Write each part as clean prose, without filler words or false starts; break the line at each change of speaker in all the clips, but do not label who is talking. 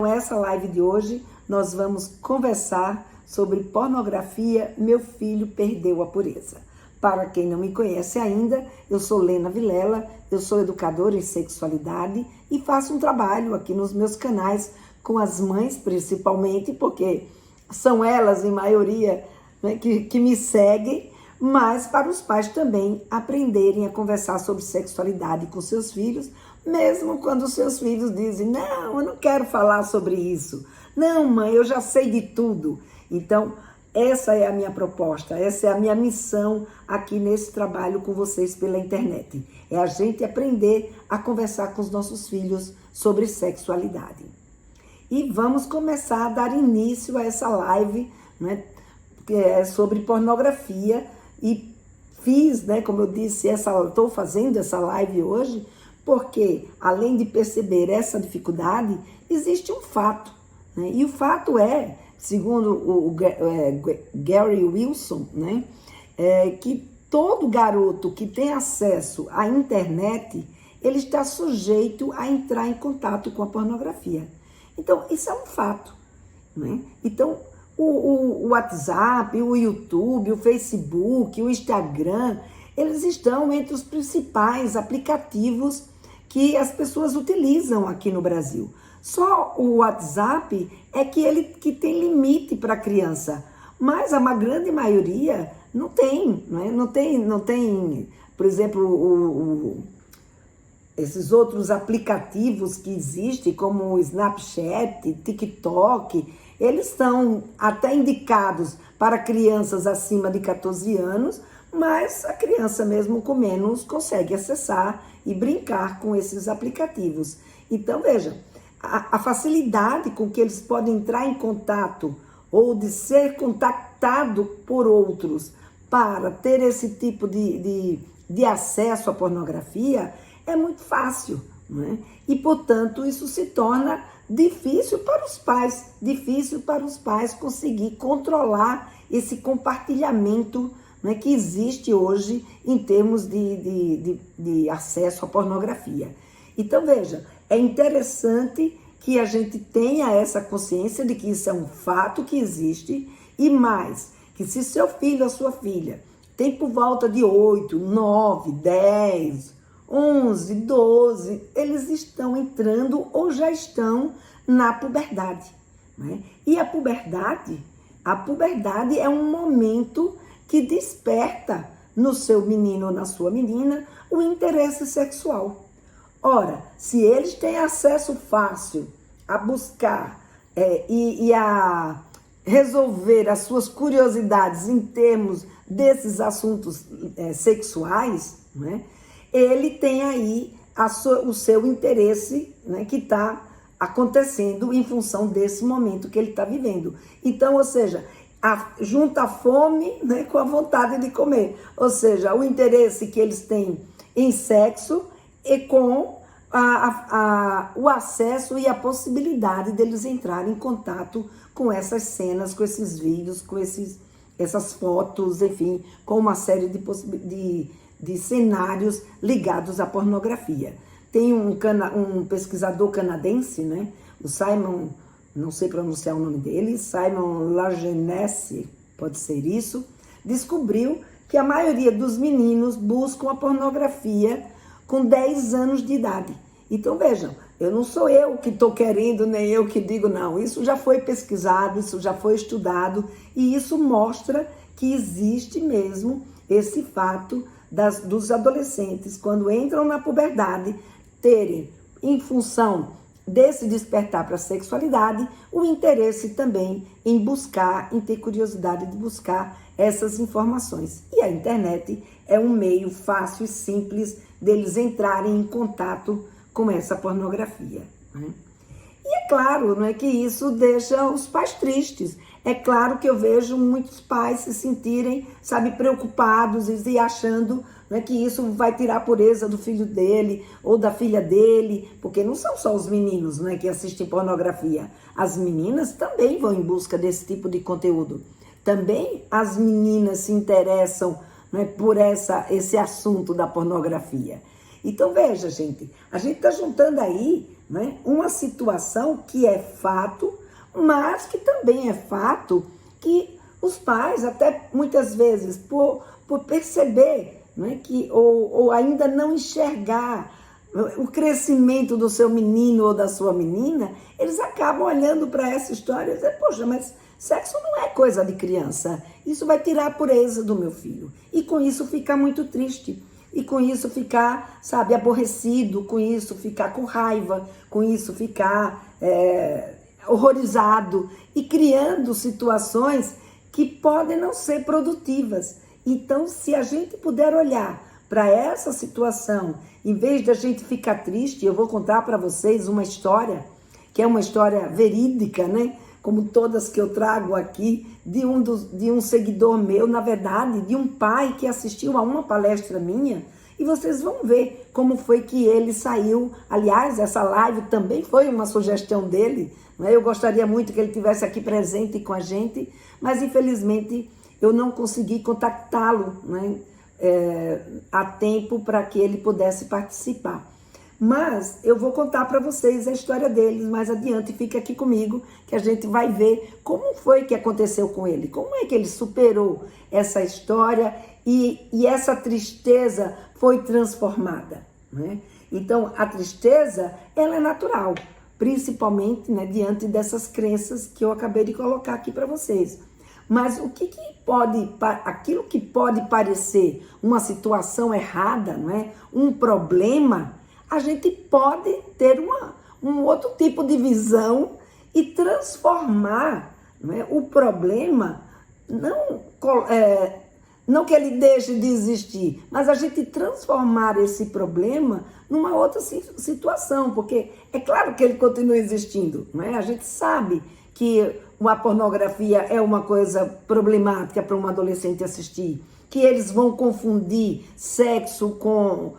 Com essa live de hoje, nós vamos conversar sobre pornografia. Meu filho perdeu a pureza. Para quem não me conhece ainda, eu sou Lena Vilela, eu sou educadora em sexualidade e faço um trabalho aqui nos meus canais com as mães, principalmente, porque são elas, em maioria, né, que me seguem, mas para os pais também aprenderem a conversar sobre sexualidade com seus filhos, mesmo quando os seus filhos dizem, não, eu não quero falar sobre isso. Não, mãe, eu já sei de tudo. Então, essa é a minha proposta, essa é a minha missão aqui nesse trabalho com vocês pela internet. É a gente aprender a conversar com os nossos filhos sobre sexualidade. E vamos começar a dar início a essa live, né, que é sobre pornografia. E fiz, né, como eu disse, estou fazendo essa live hoje, porque além de perceber essa dificuldade, existe um fato, né? E o fato é, segundo o Gary Wilson, né, que todo garoto que tem acesso à internet, ele está sujeito a entrar em contato com a pornografia. Então, isso é um fato, né? Então, o WhatsApp, o YouTube, o Facebook, o Instagram, eles estão entre os principais aplicativos que as pessoas utilizam aqui no Brasil. Só o WhatsApp é que tem limite para a criança, mas a grande maioria não tem, né? Não tem, por exemplo, esses outros aplicativos que existem, como o Snapchat, TikTok, eles são até indicados para crianças acima de 14 anos, mas a criança mesmo com menos consegue acessar e brincar com esses aplicativos. Então, veja, a facilidade com que eles podem entrar em contato ou de ser contactado por outros para ter esse tipo de acesso à pornografia é muito fácil, né? E, portanto, isso se torna difícil para os pais conseguir controlar esse compartilhamento, né, que existe hoje em termos de acesso à pornografia. Então, veja, é interessante que a gente tenha essa consciência de que isso é um fato que existe e mais, que se seu filho ou sua filha tem por volta de 8, 9, 10, 11, 12, eles estão entrando ou já estão na puberdade, né? E a puberdade é um momento que desperta no seu menino ou na sua menina o interesse sexual. Ora, se eles têm acesso fácil a buscar e a resolver as suas curiosidades em termos desses assuntos sexuais, né, ele tem aí o seu interesse, né, que está acontecendo em função desse momento que ele está vivendo. Então, ou seja, junta a fome, né, com a vontade de comer. Ou seja, o interesse que eles têm em sexo e com o acesso e a possibilidade deles entrarem em contato com essas cenas, com esses vídeos, com essas fotos, enfim, com uma série de cenários ligados à pornografia. Tem um pesquisador canadense, né, o Simon, não sei pronunciar o nome dele, Simon Lajeunesse, pode ser isso, descobriu que a maioria dos meninos buscam a pornografia com 10 anos de idade. Então, vejam, não sou eu que estou querendo, nem eu que digo não. Isso já foi pesquisado, isso já foi estudado, e isso mostra que existe mesmo esse fato dos adolescentes, quando entram na puberdade, terem, em função desse despertar para a sexualidade, o interesse também em ter curiosidade de buscar essas informações. E a internet é um meio fácil e simples deles entrarem em contato com essa pornografia, né? E é claro, não é que isso deixa os pais tristes. É claro que eu vejo muitos pais se sentirem, sabe, preocupados e achando, né, que isso vai tirar a pureza do filho dele ou da filha dele, porque não são só os meninos, né, que assistem pornografia. As meninas também vão em busca desse tipo de conteúdo. Também as meninas se interessam, né, por esse assunto da pornografia. Então veja, gente, a gente está juntando aí né? Uma situação que é fato, mas que também é fato que os pais, até muitas vezes, por perceber, né, ou ainda não enxergar o crescimento do seu menino ou da sua menina, eles acabam olhando para essa história e dizem, poxa, mas sexo não é coisa de criança, isso vai tirar a pureza do meu filho. E com isso ficar muito triste, e com isso ficar, sabe, aborrecido, com isso ficar com raiva, com isso ficar horrorizado e criando situações que podem não ser produtivas. Então, se a gente puder olhar para essa situação, em vez de a gente ficar triste, eu vou contar para vocês uma história, que é uma história verídica, né? Como todas que eu trago aqui, de um seguidor meu, na verdade, de um pai que assistiu a uma palestra minha, e vocês vão ver como foi que ele saiu. Aliás, essa live também foi uma sugestão dele, né? Eu gostaria muito que ele estivesse aqui presente com a gente, mas infelizmente eu não consegui contactá-lo, né, a tempo para que ele pudesse participar. Mas eu vou contar para vocês a história deles mais adiante. Fica aqui comigo que a gente vai ver como foi que aconteceu com ele, como é que ele superou essa história e essa tristeza foi transformada, né? Então, a tristeza, ela é natural, principalmente, né, diante dessas crenças que eu acabei de colocar aqui para vocês. Mas aquilo que pode parecer uma situação errada, não é? Um problema, a gente pode ter um outro tipo de visão e transformar, não é, o problema, não que ele deixe de existir, mas a gente transformar esse problema numa outra situação, porque é claro que ele continua existindo, não é? A gente sabe que a pornografia é uma coisa problemática para um adolescente assistir, que eles vão confundir sexo com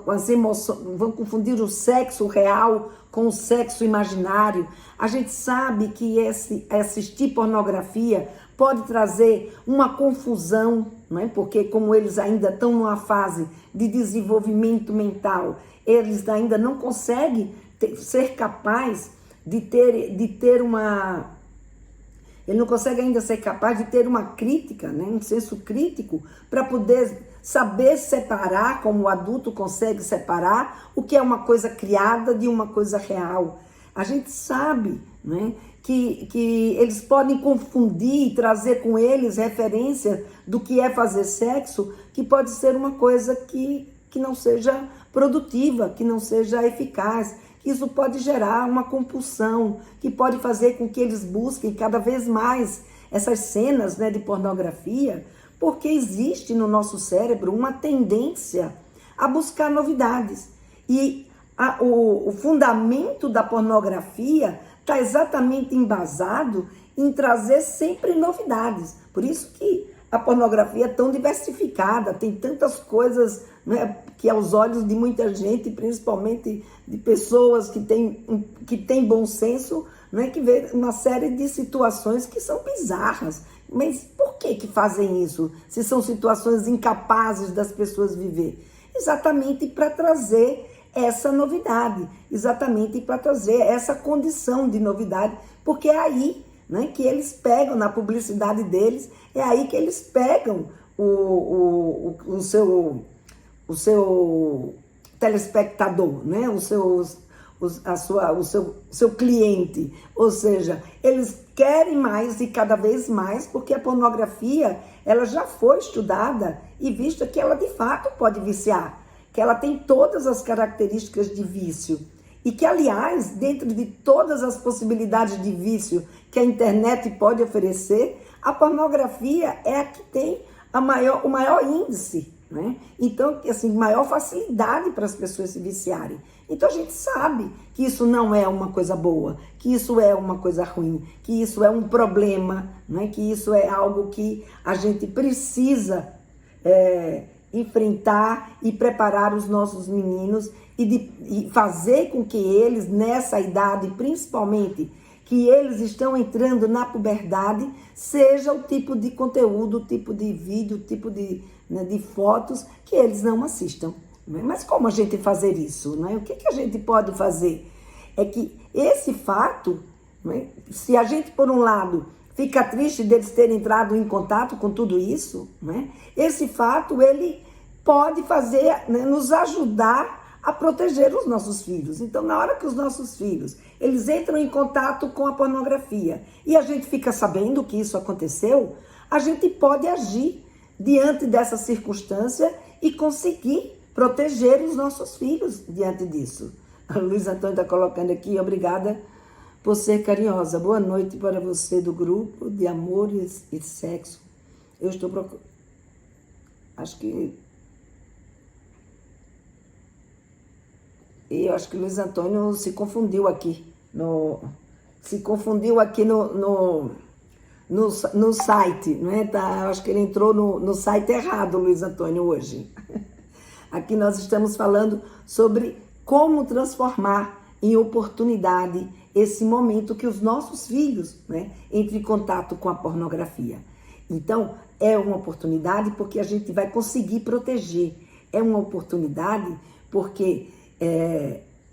as emoções, vão confundir o sexo real com o sexo imaginário. A gente sabe que assistir pornografia pode trazer uma confusão, não é? Porque como eles ainda estão numa fase de desenvolvimento mental, eles ainda não conseguem ser capazes de ter uma... Ele não consegue ainda ser capaz de ter uma crítica, né? Um senso crítico para poder saber separar, como o adulto consegue separar, o que é uma coisa criada de uma coisa real. A gente sabe, né, que eles podem confundir e trazer com eles referência do que é fazer sexo, que pode ser uma coisa que não seja produtiva, que não seja eficaz. Isso pode gerar uma compulsão, que pode fazer com que eles busquem cada vez mais essas cenas, né, de pornografia, porque existe no nosso cérebro uma tendência a buscar novidades. E o fundamento da pornografia está exatamente embasado em trazer sempre novidades. Por isso que a pornografia é tão diversificada, tem tantas coisas, né, que aos olhos de muita gente, principalmente de pessoas que têm bom senso, né, que vê uma série de situações que são bizarras. Mas por que fazem isso, se são situações incapazes das pessoas viver? Exatamente para trazer essa novidade, exatamente para trazer essa condição de novidade, porque é aí, né, que eles pegam na publicidade deles, é aí que eles pegam o seu telespectador, né, o seu cliente. Ou seja, eles querem mais e cada vez mais, porque a pornografia, ela já foi estudada e vista que ela de fato pode viciar, que ela tem todas as características de vício. E que, aliás, dentro de todas as possibilidades de vício que a internet pode oferecer, a pornografia é a que tem o maior índice, né? Então, assim, maior facilidade para as pessoas se viciarem. Então, a gente sabe que isso não é uma coisa boa, que isso é uma coisa ruim, que isso é um problema, né? Que isso é algo que a gente precisa enfrentar e preparar os nossos meninos e fazer com que eles, nessa idade, principalmente, que eles estão entrando na puberdade, seja o tipo de conteúdo, o tipo de vídeo, o tipo de fotos que eles não assistam. Mas como a gente fazer isso? Né? O que a gente pode fazer? É que esse fato, né, se a gente, por um lado, fica triste deles terem entrado em contato com tudo isso, né, esse fato, ele pode fazer, né, nos ajudar a proteger os nossos filhos. Então, na hora que os nossos filhos, eles entram em contato com a pornografia e a gente fica sabendo que isso aconteceu, a gente pode agir diante dessa circunstância e conseguir proteger os nossos filhos diante disso. A Luiz Antônio está colocando aqui, obrigada por ser carinhosa. Boa noite para você do grupo de amor e sexo. Eu estou procurando. Acho que o Luiz Antônio se confundiu aqui. No site, não é? Tá, acho que ele entrou no site errado, Luiz Antônio, hoje. Aqui nós estamos falando sobre como transformar em oportunidade esse momento que os nossos filhos, né, entram em contato com a pornografia. Então, é uma oportunidade porque a gente vai conseguir proteger. É uma oportunidade porque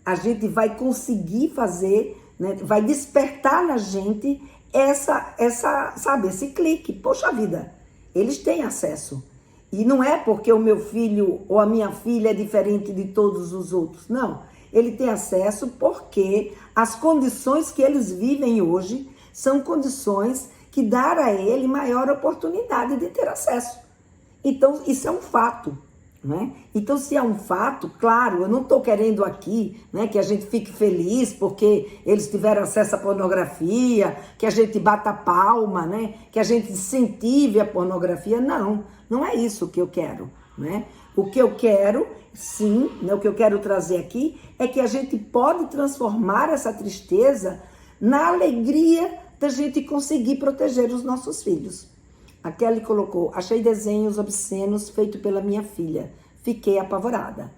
a gente vai conseguir fazer, né, vai despertar na gente esse clique. Poxa vida, eles têm acesso. E não é porque o meu filho ou a minha filha é diferente de todos os outros. Não, ele tem acesso porque as condições que eles vivem hoje são condições que dão a ele maior oportunidade de ter acesso. Então, isso é um fato. Né? Então, se é um fato, claro, eu não estou querendo aqui, né, que a gente fique feliz porque eles tiveram acesso à pornografia, que a gente bata palma, né, que a gente incentive a pornografia. Não é isso que eu quero. Né? O que eu quero, sim, né, o que eu quero trazer aqui é que a gente pode transformar essa tristeza na alegria da gente conseguir proteger os nossos filhos. A Kelly colocou, achei desenhos obscenos feitos pela minha filha. Fiquei apavorada.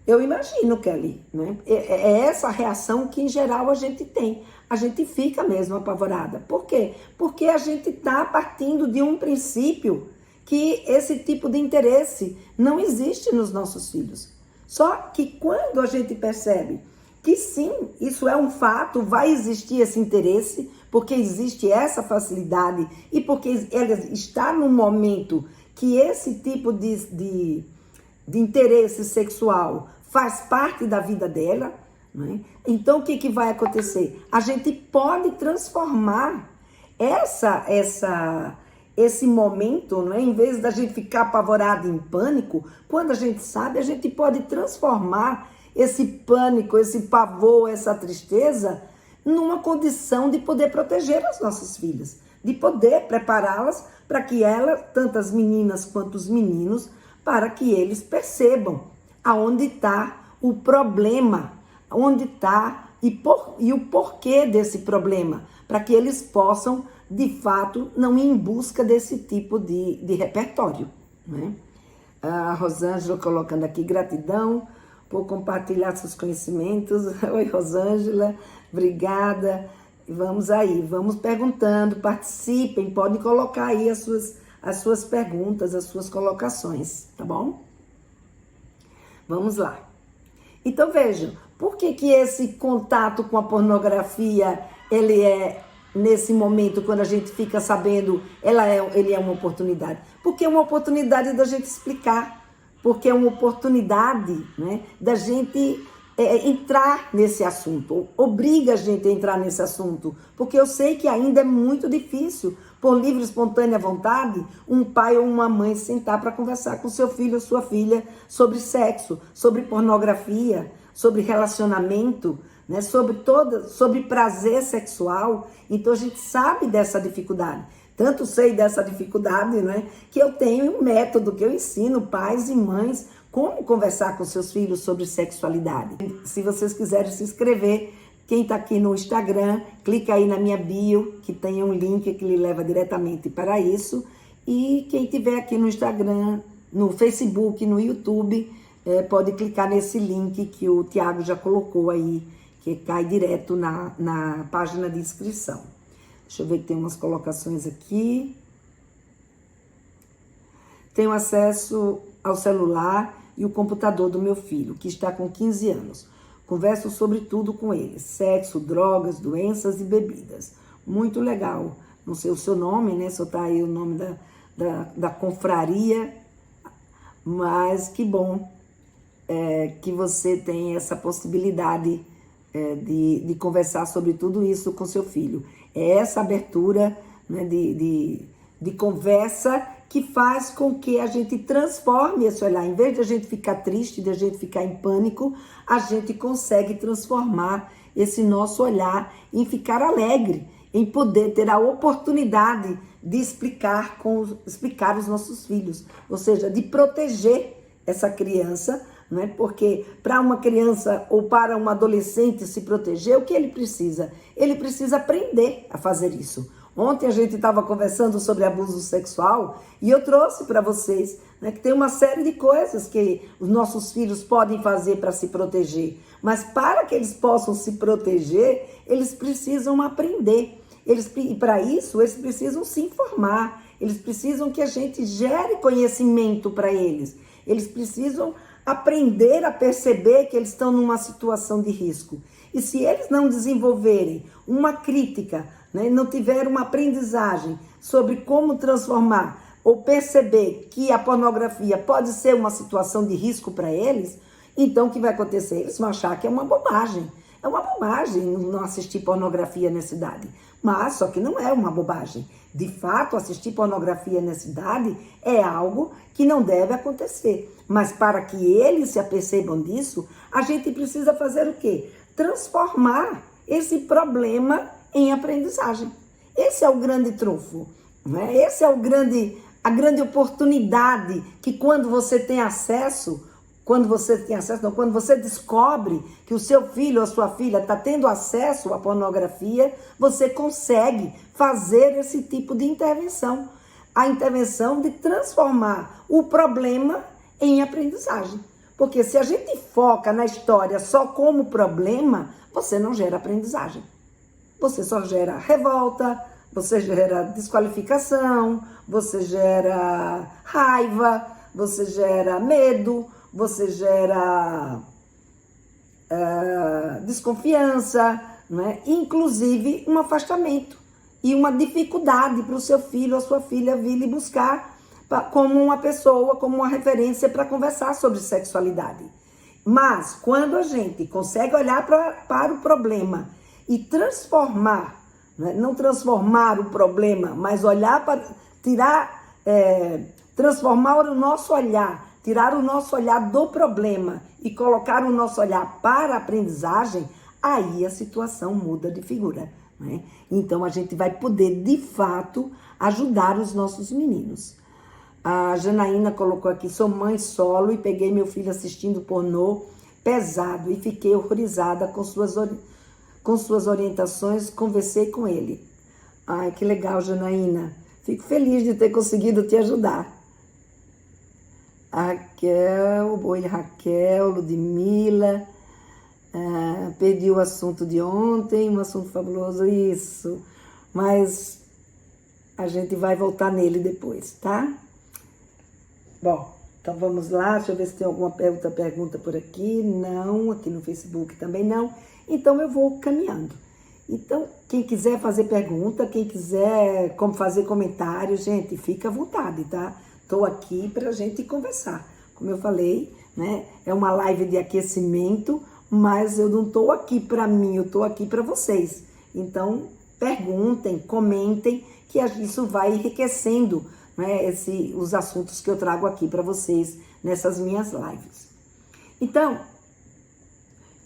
Eu imagino, Kelly, né? É essa reação que, em geral, a gente tem. A gente fica mesmo apavorada. Por quê? Porque a gente está partindo de um princípio que esse tipo de interesse não existe nos nossos filhos. Só que quando a gente percebe que sim, isso é um fato, vai existir esse interesse, porque existe essa facilidade e porque ela está num momento que esse tipo de interesse sexual faz parte da vida dela, né? Então o que vai acontecer? A gente pode transformar esse momento, não é? Em vez da gente ficar apavorado em pânico, quando a gente sabe, a gente pode transformar esse pânico, esse pavor, essa tristeza numa condição de poder proteger as nossas filhas, de poder prepará-las para que elas, tanto as meninas quanto os meninos, para que eles percebam aonde está o problema, onde está e o porquê desse problema, para que eles possam, de fato, não ir em busca desse tipo de repertório. Né? A Rosângela colocando aqui, gratidão por compartilhar seus conhecimentos. Oi, Rosângela, obrigada. Vamos aí, vamos perguntando, participem, podem colocar aí as suas perguntas, as suas colocações, tá bom? Vamos lá. Então vejam, por que esse contato com a pornografia, ele é, nesse momento, quando a gente fica sabendo, ele é uma oportunidade? Porque é uma oportunidade da gente explicar, porque é uma oportunidade, né, da gente entrar nesse assunto, obriga a gente a entrar nesse assunto, porque eu sei que ainda é muito difícil, por livre e espontânea vontade, um pai ou uma mãe sentar para conversar com seu filho ou sua filha sobre sexo, sobre pornografia, sobre relacionamento, né, sobre prazer sexual. Então a gente sabe dessa dificuldade. Tanto sei dessa dificuldade, né, que eu tenho um método que eu ensino pais e mães como conversar com seus filhos sobre sexualidade. Se vocês quiserem se inscrever, quem está aqui no Instagram, clica aí na minha bio, que tem um link que lhe leva diretamente para isso. E quem estiver aqui no Instagram, no Facebook, no YouTube, pode clicar nesse link que o Tiago já colocou aí, que cai direto na página de inscrição. Deixa eu ver que tem umas colocações aqui. Tenho acesso ao celular, e o computador do meu filho, que está com 15 anos. Converso sobre tudo com ele, sexo, drogas, doenças e bebidas. Muito legal. Não sei o seu nome, né? Só tá aí o nome da confraria, mas que bom que você tem essa possibilidade de conversar sobre tudo isso com seu filho. É essa abertura, né, de conversa que faz com que a gente transforme esse olhar. Em vez de a gente ficar triste, de a gente ficar em pânico, a gente consegue transformar esse nosso olhar em ficar alegre, em poder ter a oportunidade de explicar os nossos filhos, ou seja, de proteger essa criança, não é? Porque para uma criança ou para um adolescente se proteger, o que ele precisa? Ele precisa aprender a fazer isso. Ontem a gente estava conversando sobre abuso sexual e eu trouxe para vocês, né, que tem uma série de coisas que os nossos filhos podem fazer para se proteger. Mas para que eles possam se proteger, eles precisam aprender. E para isso, eles precisam se informar. Eles precisam que a gente gere conhecimento para eles. Eles precisam aprender a perceber que eles estão numa situação de risco. E se eles não desenvolverem uma crítica, né, não tiverem uma aprendizagem sobre como transformar ou perceber que a pornografia pode ser uma situação de risco para eles, então o que vai acontecer? Eles vão achar que é uma bobagem. É uma bobagem não assistir pornografia nessa idade. Mas só que não é uma bobagem. De fato, assistir pornografia nessa idade é algo que não deve acontecer. Mas para que eles se apercebam disso, a gente precisa fazer o quê? Transformar esse problema em aprendizagem. Esse é o grande trunfo, né? Esse é a grande oportunidade que quando você descobre que o seu filho ou a sua filha está tendo acesso à pornografia, você consegue fazer esse tipo de intervenção. A intervenção de transformar o problema em aprendizagem. Porque se a gente foca na história só como problema, você não gera aprendizagem. Você só gera revolta, você gera desqualificação, você gera raiva, você gera medo, você gera desconfiança, né? Inclusive um afastamento e uma dificuldade para o seu filho ou sua filha vir lhe buscar como uma pessoa, como uma referência para conversar sobre sexualidade. Mas quando a gente consegue olhar para o problema e transformar, né? Não transformar o problema, mas olhar para transformar o nosso olhar, tirar o nosso olhar do problema e colocar o nosso olhar para a aprendizagem, aí a situação muda de figura, né? Então a gente vai poder, de fato, ajudar os nossos meninos. A Janaína colocou aqui: sou mãe solo e peguei meu filho assistindo pornô pesado e fiquei horrorizada com suas orientações, conversei com ele. Ai, que legal, Janaína. Fico feliz de ter conseguido te ajudar. A Raquel, Ludmila, perdi o assunto de ontem, um assunto fabuloso, isso. Mas a gente vai voltar nele depois, tá? Bom, então vamos lá, deixa eu ver se tem alguma outra pergunta por aqui. Não, aqui no Facebook também não. Então eu vou caminhando. Então, quem quiser fazer pergunta, quem quiser fazer comentário, gente, fica à vontade, tá? Estou aqui para a gente conversar. Como eu falei, né? É uma live de aquecimento, mas eu não estou aqui para mim, eu estou aqui para vocês. Então, perguntem, comentem, que isso vai enriquecendo, né, os assuntos que eu trago aqui para vocês nessas minhas lives. Então,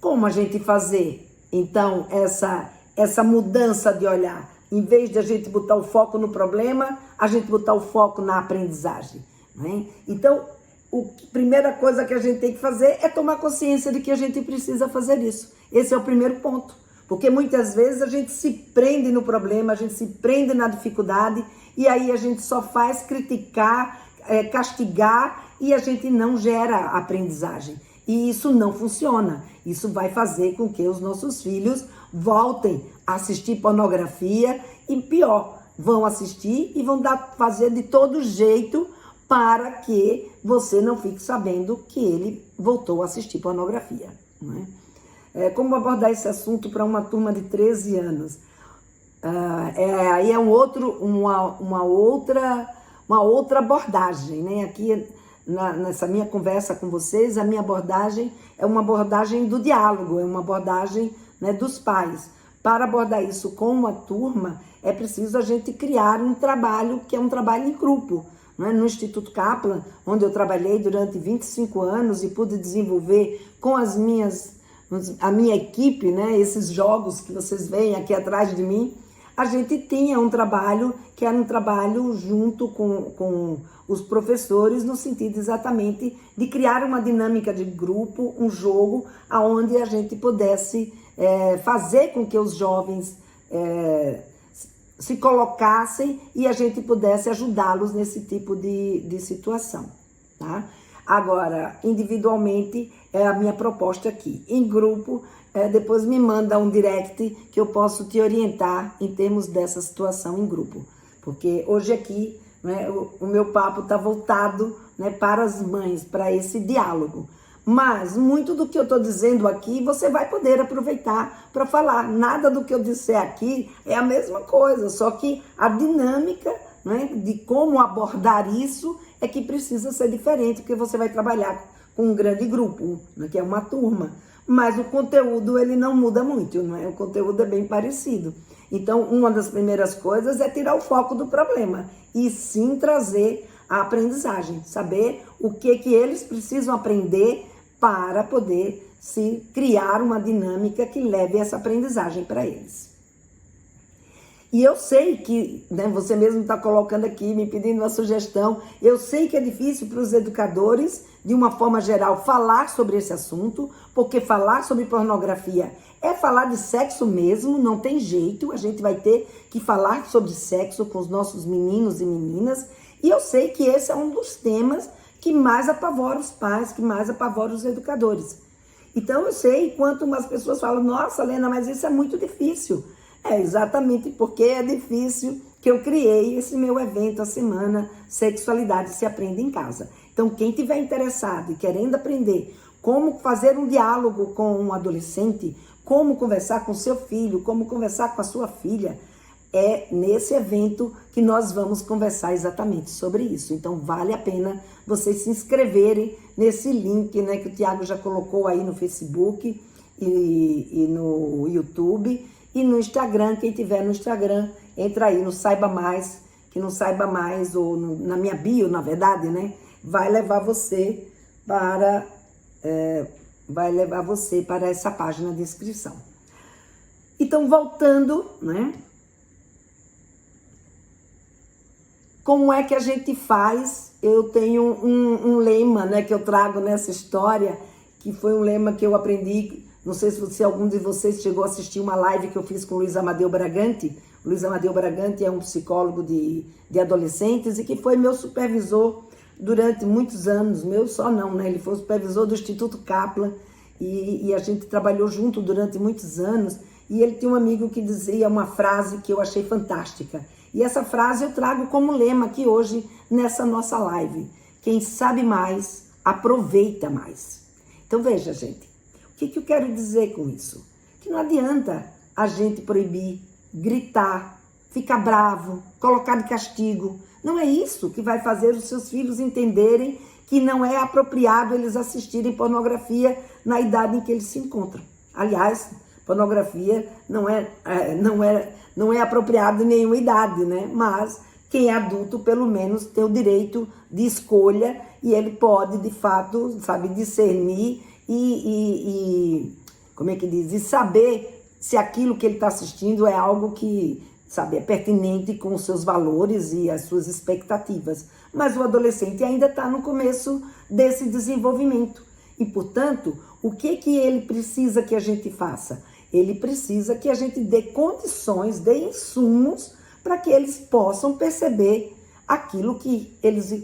como a gente fazer, então, essa mudança de olhar? Em vez de a gente botar o foco no problema, a gente botar o foco na aprendizagem, né? Então, a primeira coisa que a gente tem que fazer é tomar consciência de que a gente precisa fazer isso. Esse é o primeiro ponto. Porque muitas vezes a gente se prende no problema, a gente se prende na dificuldade e aí a gente só faz criticar, castigar e a gente não gera aprendizagem. E isso não funciona. Isso vai fazer com que os nossos filhos voltem a assistir pornografia e pior, vão assistir e vão fazer de todo jeito para que você não fique sabendo que ele voltou a assistir pornografia, né? Como abordar esse assunto para uma turma de 13 anos? Aí é uma outra abordagem, né? Aqui nessa minha conversa com vocês, a minha abordagem é uma abordagem do diálogo, é uma abordagem, né, dos pais. Para abordar isso com uma turma, é preciso a gente criar um trabalho que é um trabalho em grupo. No Instituto Kaplan, onde eu trabalhei durante 25 anos e pude desenvolver com a minha equipe, né, esses jogos que vocês veem aqui atrás de mim, a gente tinha um trabalho que era um trabalho junto com os professores, no sentido exatamente de criar uma dinâmica de grupo, um jogo, onde a gente pudesse fazer com que os jovens se colocassem e a gente pudesse ajudá-los nesse tipo de situação, tá? Agora, individualmente, é a minha proposta aqui. Em grupo, depois me manda um direct que eu posso te orientar em termos dessa situação em grupo. Porque hoje aqui, né, o meu papo está voltado, né, para as mães, para esse diálogo. Mas muito do que eu estou dizendo aqui, você vai poder aproveitar para falar. Nada do que eu disser aqui é a mesma coisa, só que a dinâmica, né, de como abordar isso é que precisa ser diferente, porque você vai trabalhar com um grande grupo, né, que é uma turma. Mas o conteúdo, ele não muda muito, né? O conteúdo é bem parecido. Então, uma das primeiras coisas é tirar o foco do problema e sim trazer a aprendizagem, saber o que eles precisam aprender para poder se criar uma dinâmica que leve essa aprendizagem para eles. E eu sei que, né, você mesmo está colocando aqui, me pedindo uma sugestão, eu sei que é difícil para os educadores, de uma forma geral, falar sobre esse assunto, porque falar sobre pornografia é falar de sexo mesmo, não tem jeito, a gente vai ter que falar sobre sexo com os nossos meninos e meninas, e eu sei que esse é um dos temas que mais apavora os pais, que mais apavora os educadores. Então eu sei quanto umas pessoas falam, nossa, Lena, mas isso é muito difícil. É exatamente porque é difícil que eu criei esse meu evento, a semana Sexualidade se Aprende em Casa. Então, quem tiver interessado e querendo aprender como fazer um diálogo com um adolescente, como conversar com seu filho, como conversar com a sua filha, é nesse evento que nós vamos conversar exatamente sobre isso. Então, vale a pena vocês se inscreverem nesse link, né, que o Tiago já colocou aí no Facebook e no YouTube. E no Instagram, quem tiver no Instagram, entra aí no Saiba Mais, que no Saiba Mais, ou na minha bio, na verdade, né? Vai levar você para essa página de inscrição. Então, voltando, né? Como é que a gente faz? Eu tenho um lema, né, que eu trago nessa história, que foi um lema que eu aprendi. Não sei se algum de vocês chegou a assistir uma live que eu fiz com o Luiz Amadeu Bragante. O Luiz Amadeu Bragante é um psicólogo de adolescentes e que foi meu supervisor durante muitos anos. Meu só não, né? Ele foi o supervisor do Instituto Kaplan e a gente trabalhou junto durante muitos anos. E ele tinha um amigo que dizia uma frase que eu achei fantástica. E essa frase eu trago como lema aqui hoje nessa nossa live. Quem sabe mais, aproveita mais. Então veja, gente. O que eu quero dizer com isso? Que não adianta a gente proibir, gritar, ficar bravo, colocar de castigo. Não é isso que vai fazer os seus filhos entenderem que não é apropriado eles assistirem pornografia na idade em que eles se encontram. Aliás, pornografia não é apropriado em nenhuma idade, né? Mas quem é adulto, pelo menos, tem o direito de escolha e ele pode, de fato, sabe, discernir como é que diz? E saber se aquilo que ele está assistindo é algo que, sabe, é pertinente com os seus valores e as suas expectativas. Mas o adolescente ainda está no começo desse desenvolvimento. E, portanto, o que ele precisa que a gente faça? Ele precisa que a gente dê condições, dê insumos para que eles possam perceber aquilo que eles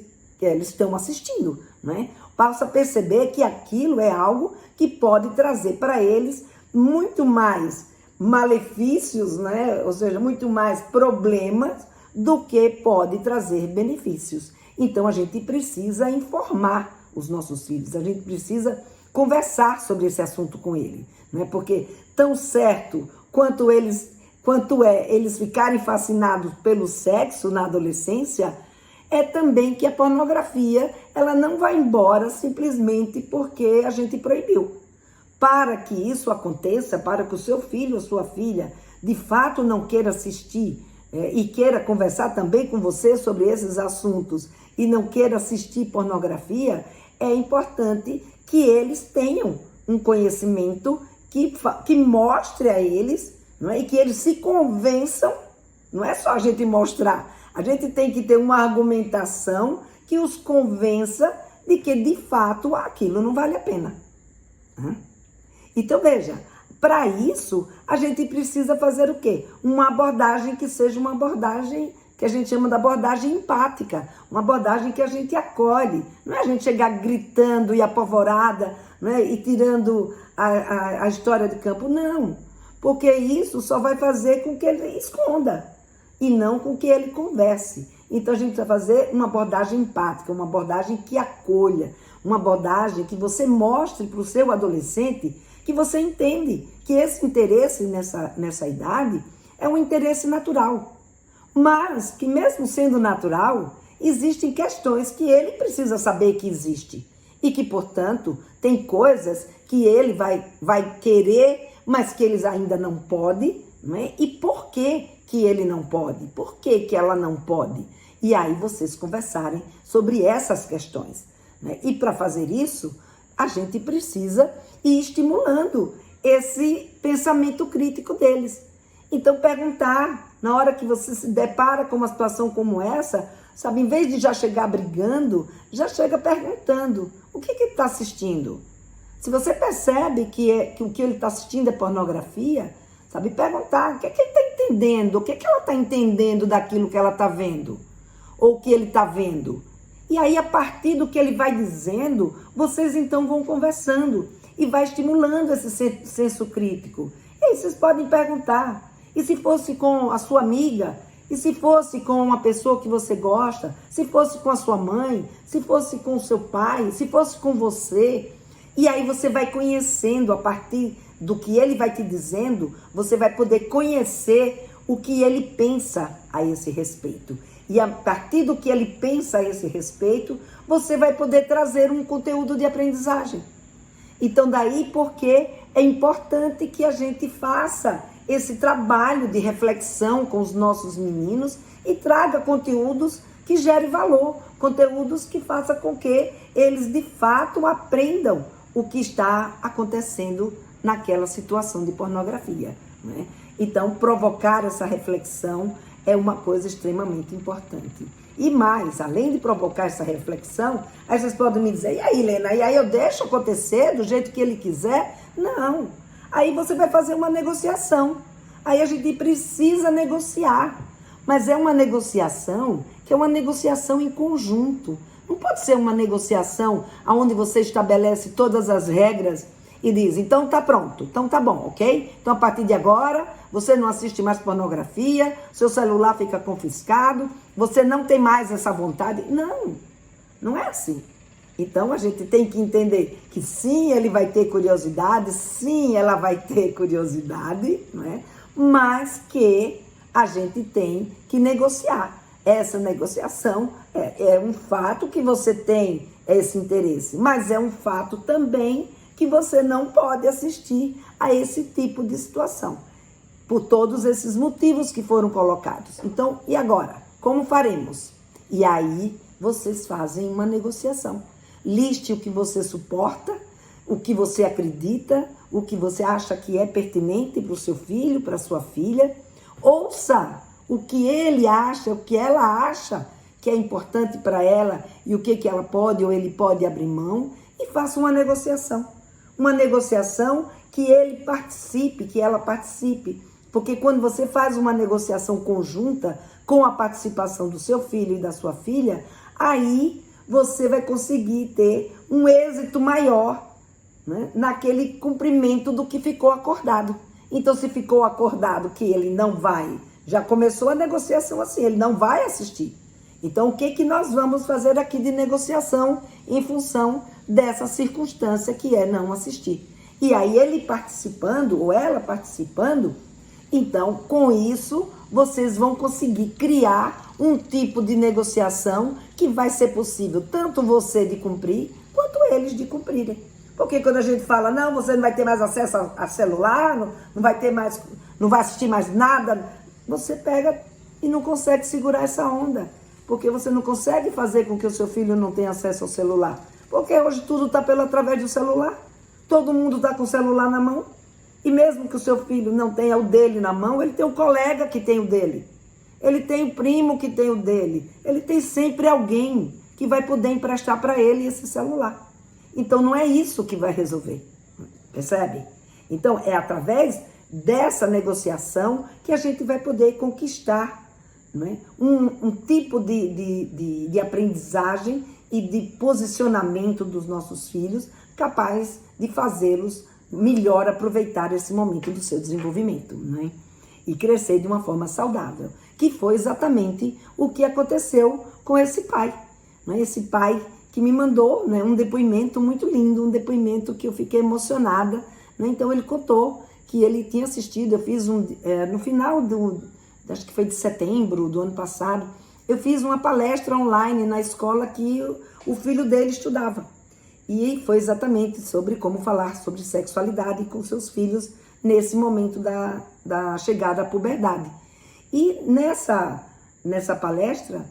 estão assistindo, né? Possa perceber que aquilo é algo que pode trazer para eles muito mais malefícios, né? Ou seja, muito mais problemas do que pode trazer benefícios. Então a gente precisa informar os nossos filhos, a gente precisa conversar sobre esse assunto com ele, não é? Porque tão certo quanto eles ficarem fascinados pelo sexo na adolescência, é também que a pornografia, ela não vai embora simplesmente porque a gente proibiu. Para que isso aconteça, para que o seu filho ou sua filha de fato não queira assistir e queira conversar também com você sobre esses assuntos e não queira assistir pornografia, é importante que eles tenham um conhecimento que mostre a eles, não é? E que eles se convençam, não é só a gente mostrar, a gente tem que ter uma argumentação que os convença de que de fato aquilo não vale a pena. Então veja, para isso a gente precisa fazer o quê? Uma abordagem que seja uma abordagem que a gente chama de abordagem empática, uma abordagem que a gente acolhe, não é a gente chegar gritando e apavorada, não é? E tirando a história de campo, não, porque isso só vai fazer com que ele esconda e não com que ele converse. Então a gente vai fazer uma abordagem empática, uma abordagem que acolha, uma abordagem que você mostre para o seu adolescente que você entende que esse interesse nessa idade é um interesse natural, mas que mesmo sendo natural, existem questões que ele precisa saber que existe e que, portanto, tem coisas que ele vai querer, mas que eles ainda não podem, não é? E por que ele não pode? Por que ela não pode? E aí vocês conversarem sobre essas questões, né? E para fazer isso, a gente precisa ir estimulando esse pensamento crítico deles. Então perguntar, na hora que você se depara com uma situação como essa, sabe, em vez de já chegar brigando, já chega perguntando, o que ele está assistindo? Se você percebe que o que ele está assistindo é pornografia, sabe, perguntar o que ele está entendendo, o que ela está entendendo daquilo que ela está vendo, ou que ele está vendo. E aí, a partir do que ele vai dizendo, vocês então vão conversando e vai estimulando esse senso crítico. E aí vocês podem perguntar, e se fosse com a sua amiga, e se fosse com uma pessoa que você gosta, se fosse com a sua mãe, se fosse com o seu pai, se fosse com você. E aí você vai conhecendo, a partir do que ele vai te dizendo, você vai poder conhecer o que ele pensa a esse respeito. E a partir do que ele pensa a esse respeito, você vai poder trazer um conteúdo de aprendizagem. Então daí porque é importante que a gente faça esse trabalho de reflexão com os nossos meninos e traga conteúdos que gerem valor, conteúdos que façam com que eles de fato aprendam o que está acontecendo naquela situação de pornografia, né? Então provocar essa reflexão é uma coisa extremamente importante. E mais, além de provocar essa reflexão, aí vocês podem me dizer, e aí, Lena, e aí eu deixo acontecer do jeito que ele quiser? Não. Aí você vai fazer uma negociação. Aí a gente precisa negociar. Mas é uma negociação que é uma negociação em conjunto. Não pode ser uma negociação onde você estabelece todas as regras e diz, então tá pronto, então tá bom, ok? Então a partir de agora, você não assiste mais pornografia, seu celular fica confiscado, você não tem mais essa vontade. Não, não é assim. Então a gente tem que entender que sim, ele vai ter curiosidade, sim, ela vai ter curiosidade, não é? Mas que a gente tem que negociar. Essa negociação é um fato que você tem esse interesse, mas é um fato também que você não pode assistir a esse tipo de situação, por todos esses motivos que foram colocados. Então, e agora? Como faremos? E aí, vocês fazem uma negociação. Liste o que você suporta, o que você acredita, o que você acha que é pertinente para o seu filho, para a sua filha. Ouça o que ele acha, o que ela acha que é importante para ela e o que ela pode ou ele pode abrir mão e faça uma negociação. Uma negociação que ele participe, que ela participe. Porque quando você faz uma negociação conjunta com a participação do seu filho e da sua filha, aí você vai conseguir ter um êxito maior, né, naquele cumprimento do que ficou acordado. Então, se ficou acordado que ele não vai, já começou a negociação assim, ele não vai assistir. Então, o que que nós vamos fazer aqui de negociação em função dessa circunstância que é não assistir? E aí ele participando, ou ela participando, então, com isso, vocês vão conseguir criar um tipo de negociação que vai ser possível tanto você de cumprir, quanto eles de cumprirem. Porque quando a gente fala, não, você não vai ter mais acesso a celular, não vai ter mais, não vai assistir mais nada, você pega e não consegue segurar essa onda. Porque você não consegue fazer com que o seu filho não tenha acesso ao celular. Porque hoje tudo está através do celular. Todo mundo está com o celular na mão. E mesmo que o seu filho não tenha o dele na mão, ele tem um colega que tem o dele. Ele tem o primo que tem o dele. Ele tem sempre alguém que vai poder emprestar para ele esse celular. Então não é isso que vai resolver. Percebe? Então é através dessa negociação que a gente vai poder conquistar, não é? um tipo de aprendizagem e de posicionamento dos nossos filhos capaz de fazê-los melhor aproveitar esse momento do seu desenvolvimento, né? E crescer de uma forma saudável, que foi exatamente o que aconteceu com esse pai, né? Esse pai que me mandou, né, um depoimento muito lindo, um depoimento que eu fiquei emocionada, né? Então ele contou que ele tinha assistido, eu fiz no final acho que foi de setembro do ano passado, eu fiz uma palestra online na escola que o filho dele estudava. E foi exatamente sobre como falar sobre sexualidade com seus filhos nesse momento da chegada à puberdade. E nessa palestra,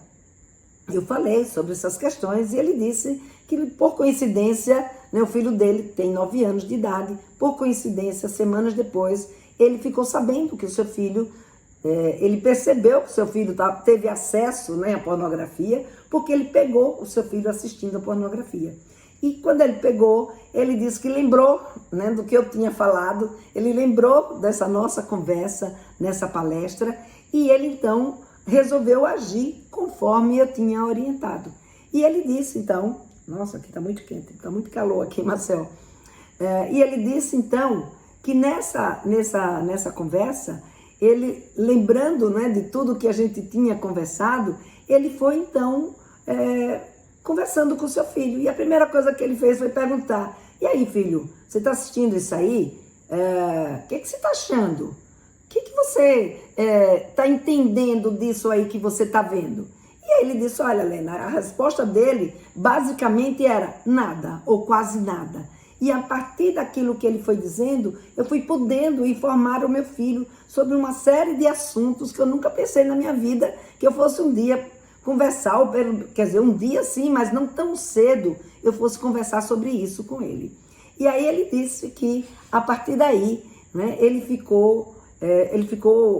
eu falei sobre essas questões e ele disse que, por coincidência, né, o filho dele tem 9 anos de idade, por coincidência, semanas depois, ele ficou sabendo que o seu filho, ele percebeu que o seu filho teve acesso, né, à pornografia, porque ele pegou o seu filho assistindo a pornografia. E quando ele pegou, ele disse que lembrou, né, do que eu tinha falado, ele lembrou dessa nossa conversa, nessa palestra, e ele então resolveu agir conforme eu tinha orientado. E ele disse então, nossa, aqui está muito quente, está muito calor aqui, Marcel. E ele disse então que nessa conversa, ele lembrando, né, de tudo que a gente tinha conversado, ele foi então conversando com o seu filho. E a primeira coisa que ele fez foi perguntar, e aí, filho, você está assistindo isso aí? O que você está achando? O que você está entendendo disso aí que você está vendo? E aí ele disse, olha, Lena, a resposta dele basicamente era nada, ou quase nada. E a partir daquilo que ele foi dizendo, eu fui podendo informar o meu filho sobre uma série de assuntos que eu nunca pensei na minha vida que eu fosse um dia conversar, quer dizer, um dia sim, mas não tão cedo, eu fosse conversar sobre isso com ele. E aí ele disse que, a partir daí, né, ele ficou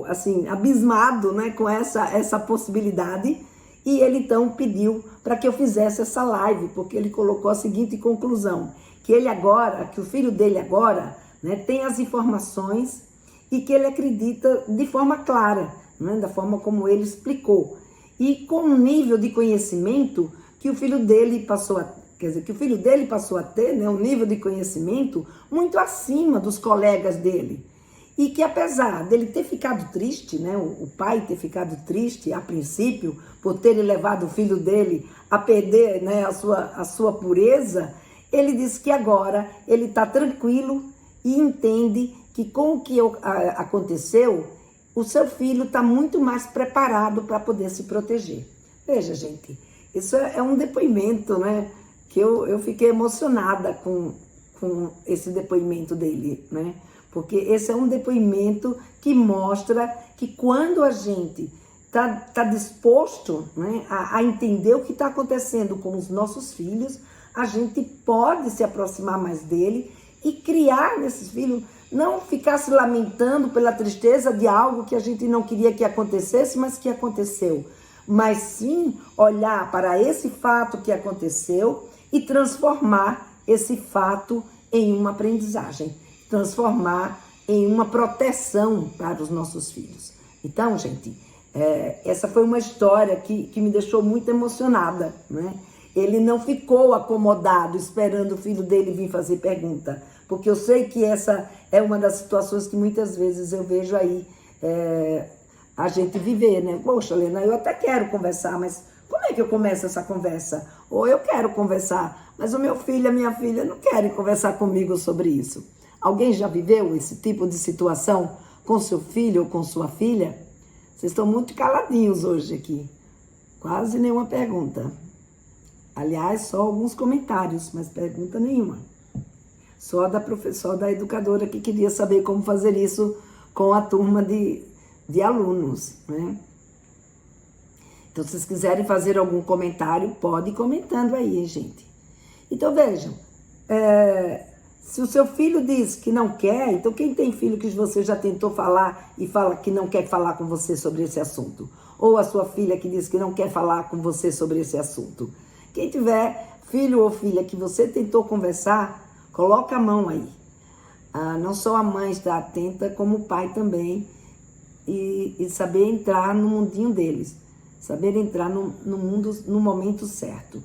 assim, abismado, né, com essa possibilidade, e ele então pediu para que eu fizesse essa live, porque ele colocou a seguinte conclusão, que o filho dele agora, né, tem as informações e que ele acredita de forma clara, né, da forma como ele explicou. E com um nível de conhecimento que o filho dele passou a ter, né, um nível de conhecimento muito acima dos colegas dele. E que apesar dele ter ficado triste, né, o pai ter ficado triste a princípio, por ter levado o filho dele a perder, né, a sua pureza, ele disse que agora ele está tranquilo e entende que com o que aconteceu, o seu filho está muito mais preparado para poder se proteger. Veja, gente, isso é um depoimento, né, que eu fiquei emocionada com esse depoimento dele, né, porque esse é um depoimento que mostra que quando a gente está disposto, né, a entender o que está acontecendo com os nossos filhos, a gente pode se aproximar mais dele e criar nesses filhos, não ficar se lamentando pela tristeza de algo que a gente não queria que acontecesse, mas que aconteceu. Mas sim olhar para esse fato que aconteceu e transformar esse fato em uma aprendizagem, transformar em uma proteção para os nossos filhos. Então, gente, essa foi uma história que me deixou muito emocionada, né? Ele não ficou acomodado esperando o filho dele vir fazer pergunta, porque eu sei que essa é uma das situações que muitas vezes eu vejo aí a gente viver, né? Poxa, Lena, eu até quero conversar, mas Como é que eu começo essa conversa? Ou eu quero conversar, mas o meu filho e a minha filha não querem conversar comigo sobre isso. Alguém já viveu esse tipo de situação com seu filho ou com sua filha? Vocês estão muito caladinhos hoje aqui. Quase nenhuma pergunta. Aliás, só alguns comentários, mas pergunta nenhuma. Só da professora, da educadora que queria saber como fazer isso com a turma de alunos, né? Então, se vocês quiserem fazer algum comentário, pode ir comentando aí, hein, gente. Então, vejam, se o seu filho diz que não quer, então quem tem filho que você já tentou falar e fala que não quer falar com você sobre esse assunto? Ou a sua filha que diz que não quer falar com você sobre esse assunto? Quem tiver filho ou filha que você tentou conversar, coloca a mão aí. Não só a mãe está atenta, como o pai também. E saber entrar no mundinho deles. Saber entrar no mundo no momento certo.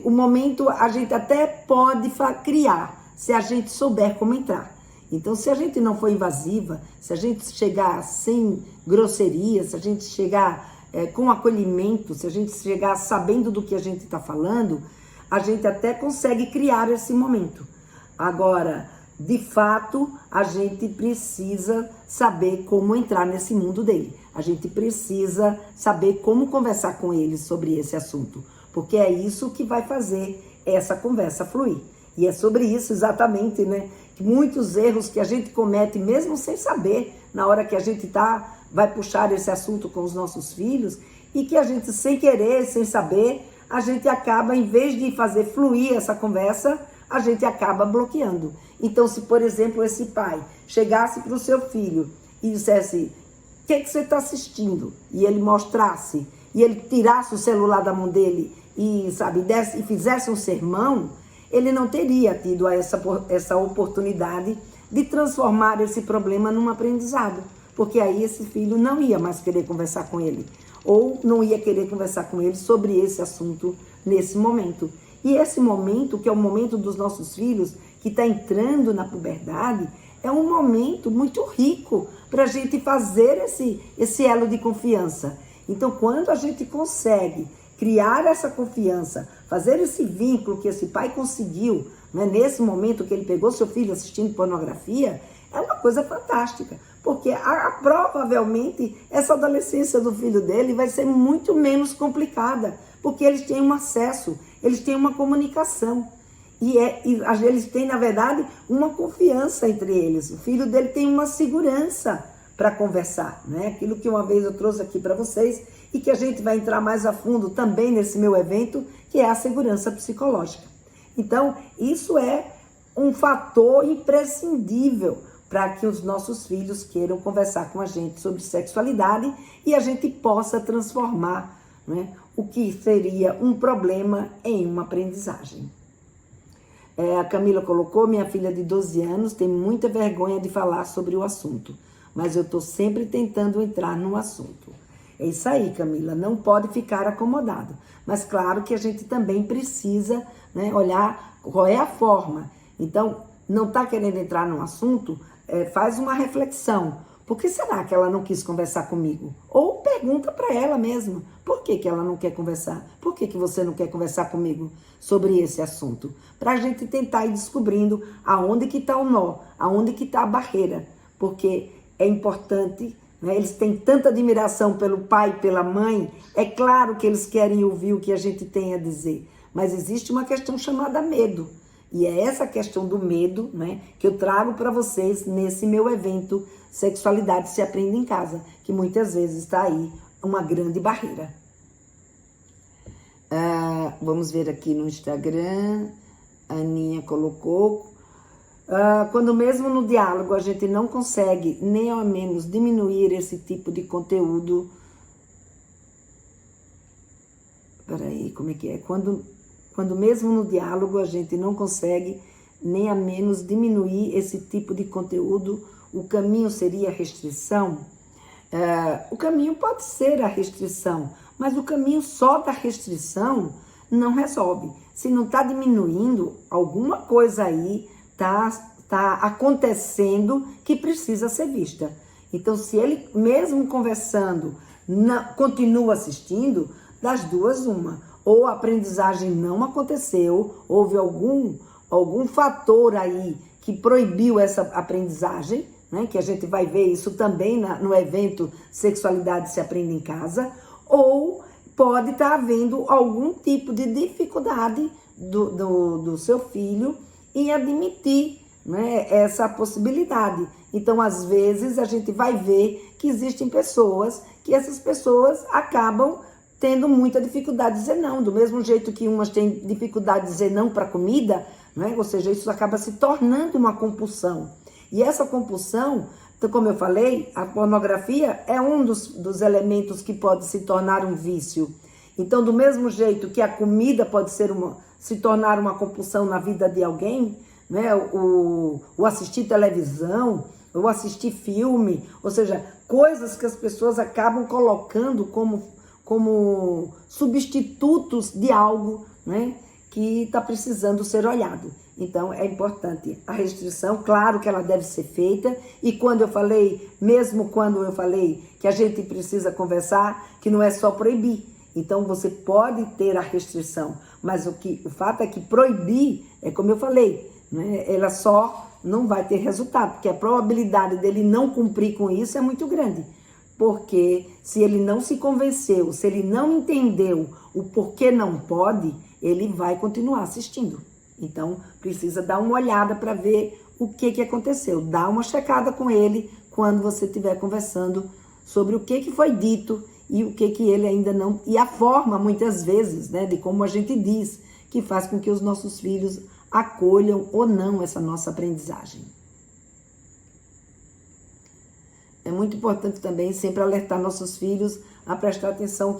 O momento a gente até pode criar, se a gente souber como entrar. Então, se a gente não for invasiva, se a gente chegar sem grosseria, se a gente chegar com acolhimento, se a gente chegar sabendo do que a gente está falando, a gente até consegue criar esse momento. Agora, de fato, a gente precisa saber como entrar nesse mundo dele. A gente precisa saber como conversar com ele sobre esse assunto, porque é isso que vai fazer essa conversa fluir. E é sobre isso exatamente, né, que muitos erros que a gente comete, mesmo sem saber, na hora que a gente vai puxar esse assunto com os nossos filhos, e que a gente, sem querer, sem saber, a gente acaba, em vez de fazer fluir essa conversa, a gente acaba bloqueando. Então, se, por exemplo, esse pai chegasse para o seu filho e dissesse: o que você está assistindo? E ele mostrasse, e ele tirasse o celular da mão dele e, e fizesse um sermão, ele não teria tido essa oportunidade de transformar esse problema num aprendizado. Porque aí esse filho não ia mais querer conversar com ele, ou não ia querer conversar com ele sobre esse assunto nesse momento. E esse momento, que é o momento dos nossos filhos, que está entrando na puberdade, é um momento muito rico para a gente fazer esse elo de confiança. Então, quando a gente consegue criar essa confiança, fazer esse vínculo que esse pai conseguiu, né, nesse momento que ele pegou seu filho assistindo pornografia, é uma coisa fantástica. Porque provavelmente essa adolescência do filho dele vai ser muito menos complicada, porque eles têm um acesso, eles têm uma comunicação. E eles têm, na verdade, uma confiança entre eles. O filho dele tem uma segurança para conversar, né? Aquilo que uma vez eu trouxe aqui para vocês e que a gente vai entrar mais a fundo também nesse meu evento, que é a segurança psicológica. Então, isso é um fator imprescindível para que os nossos filhos queiram conversar com a gente sobre sexualidade e a gente possa transformar, né, o que seria um problema em uma aprendizagem. A Camila colocou: minha filha de 12 anos tem muita vergonha de falar sobre o assunto, mas eu estou sempre tentando entrar no assunto. É isso aí, Camila, não pode ficar acomodado. Mas claro que a gente também precisa, né, olhar qual é a forma. Então, não está querendo entrar no assunto, faz uma reflexão. Por que será que ela não quis conversar comigo? Ou pergunta para ela mesma: por que ela não quer conversar? Por que você não quer conversar comigo sobre esse assunto? Para a gente tentar ir descobrindo aonde que está o nó, aonde que está a barreira. Porque é importante, né? Eles têm tanta admiração pelo pai e pela mãe, é claro que eles querem ouvir o que a gente tem a dizer. Mas existe uma questão chamada medo. E é essa questão do medo, né, que eu trago para vocês nesse meu evento Sexualidade se Aprende em Casa, que muitas vezes está aí uma grande barreira. Vamos ver aqui no Instagram, a Aninha colocou: quando mesmo no diálogo a gente não consegue nem ao menos diminuir esse tipo de conteúdo. Peraí, como é que é? Quando mesmo no diálogo a gente não consegue nem a menos diminuir esse tipo de conteúdo, o caminho seria a restrição? O caminho pode ser a restrição, mas o caminho só da restrição não resolve. Se não está diminuindo, alguma coisa aí está acontecendo que precisa ser vista. Então, se ele, mesmo conversando, continua assistindo, das duas uma. Ou a aprendizagem não aconteceu, houve algum fator aí que proibiu essa aprendizagem, né? Que a gente vai ver isso também no evento Sexualidade se Aprende em Casa, ou pode estar havendo algum tipo de dificuldade do seu filho em admitir, né, essa possibilidade. Então, às vezes, a gente vai ver que existem pessoas que essas pessoas acabam tendo muita dificuldade de dizer não, do mesmo jeito que umas têm dificuldade de dizer não para comida, né? Ou seja, isso acaba se tornando uma compulsão. E essa compulsão, então, como eu falei, a pornografia é um dos elementos que pode se tornar um vício. Então, do mesmo jeito que a comida pode se tornar uma compulsão na vida de alguém, né? O assistir televisão, o assistir filme, ou seja, coisas que as pessoas acabam colocando como substitutos de algo, né, que está precisando ser olhado. Então, é importante a restrição, claro que ela deve ser feita, e mesmo quando eu falei que a gente precisa conversar, que não é só proibir. Então, você pode ter a restrição, mas o fato é que proibir, é como eu falei, né, ela só não vai ter resultado, porque a probabilidade dele não cumprir com isso é muito grande. Porque se ele não se convenceu, se ele não entendeu o porquê não pode, ele vai continuar assistindo. Então, precisa dar uma olhada para ver o que aconteceu. Dá uma checada com ele quando você estiver conversando sobre o que foi dito e o que ele ainda não... E a forma, muitas vezes, né, de como a gente diz, que faz com que os nossos filhos acolham ou não essa nossa aprendizagem. É muito importante também sempre alertar nossos filhos a prestar atenção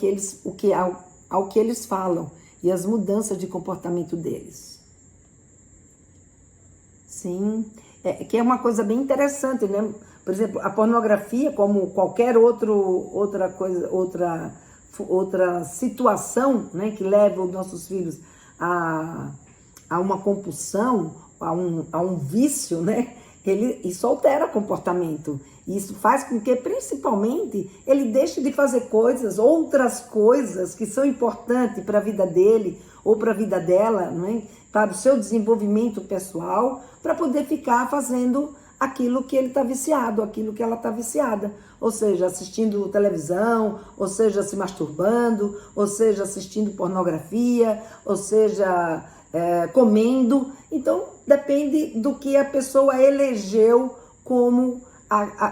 ao que eles falam e as mudanças de comportamento deles. Sim, que é uma coisa bem interessante, né? Por exemplo, a pornografia, como qualquer outra situação, né, que leva os nossos filhos a uma compulsão, a um vício, né? Isso altera comportamento. Isso faz com que, principalmente, ele deixe de fazer outras coisas que são importantes para a vida dele ou para a vida dela, não é? Para o seu desenvolvimento pessoal, para poder ficar fazendo aquilo que ele está viciado, aquilo que ela está viciada. Ou seja, assistindo televisão, ou seja, se masturbando, ou seja, assistindo pornografia, ou seja, comendo. Então, depende do que a pessoa elegeu como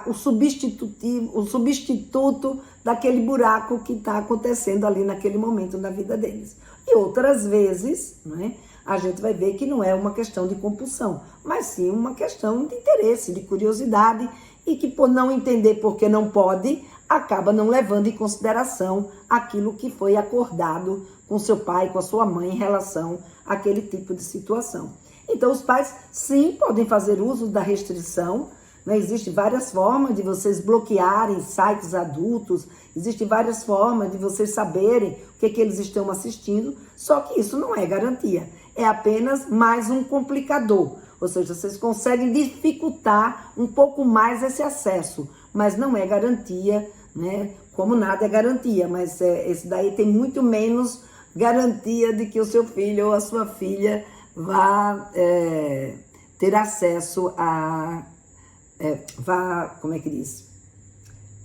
o substituto daquele buraco que está acontecendo ali naquele momento na vida deles. E outras vezes, né, a gente vai ver que não é uma questão de compulsão, mas sim uma questão de interesse, de curiosidade, e que por não entender porque não pode, acaba não levando em consideração aquilo que foi acordado com seu pai, com a sua mãe em relação àquele tipo de situação. Então, os pais, sim, podem fazer uso da restrição, né? Existem várias formas de vocês bloquearem sites adultos, existem várias formas de vocês saberem o que eles estão assistindo, só que isso não é garantia, é apenas mais um complicador, ou seja, vocês conseguem dificultar um pouco mais esse acesso, mas não é garantia, né? Como nada é garantia, mas esse daí tem muito menos garantia de que o seu filho ou a sua filha vá ter acesso como é que diz?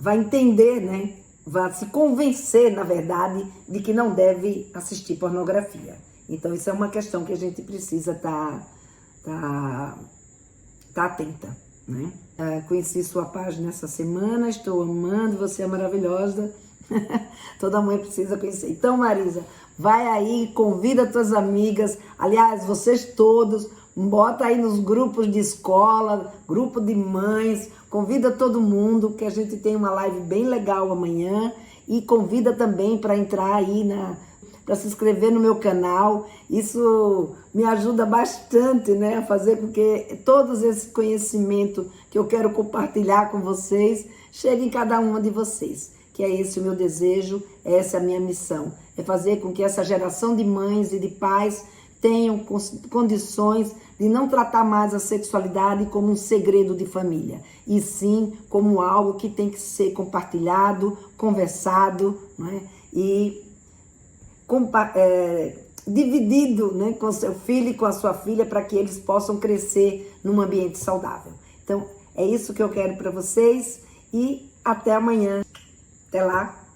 Vai entender, né? Vai se convencer, na verdade, de que não deve assistir pornografia. Então, isso é uma questão que a gente precisa estar atenta, né? Conheci sua página essa semana, estou amando, você é maravilhosa. Toda mãe precisa conhecer. Então, Marisa, vai aí, convida tuas amigas, aliás, vocês todos, bota aí nos grupos de escola, grupo de mães, convida todo mundo, que a gente tem uma live bem legal amanhã, e convida também para entrar aí para se inscrever no meu canal. Isso me ajuda bastante, né, a fazer com que todo esse conhecimento que eu quero compartilhar com vocês chegue em cada uma de vocês. Que é esse o meu desejo, essa é a minha missão. É fazer com que essa geração de mães e de pais tenham condições de não tratar mais a sexualidade como um segredo de família, e sim como algo que tem que ser compartilhado, conversado, não é? E dividido, né, com seu filho e com a sua filha para que eles possam crescer num ambiente saudável. Então, é isso que eu quero para vocês e até amanhã. Até lá.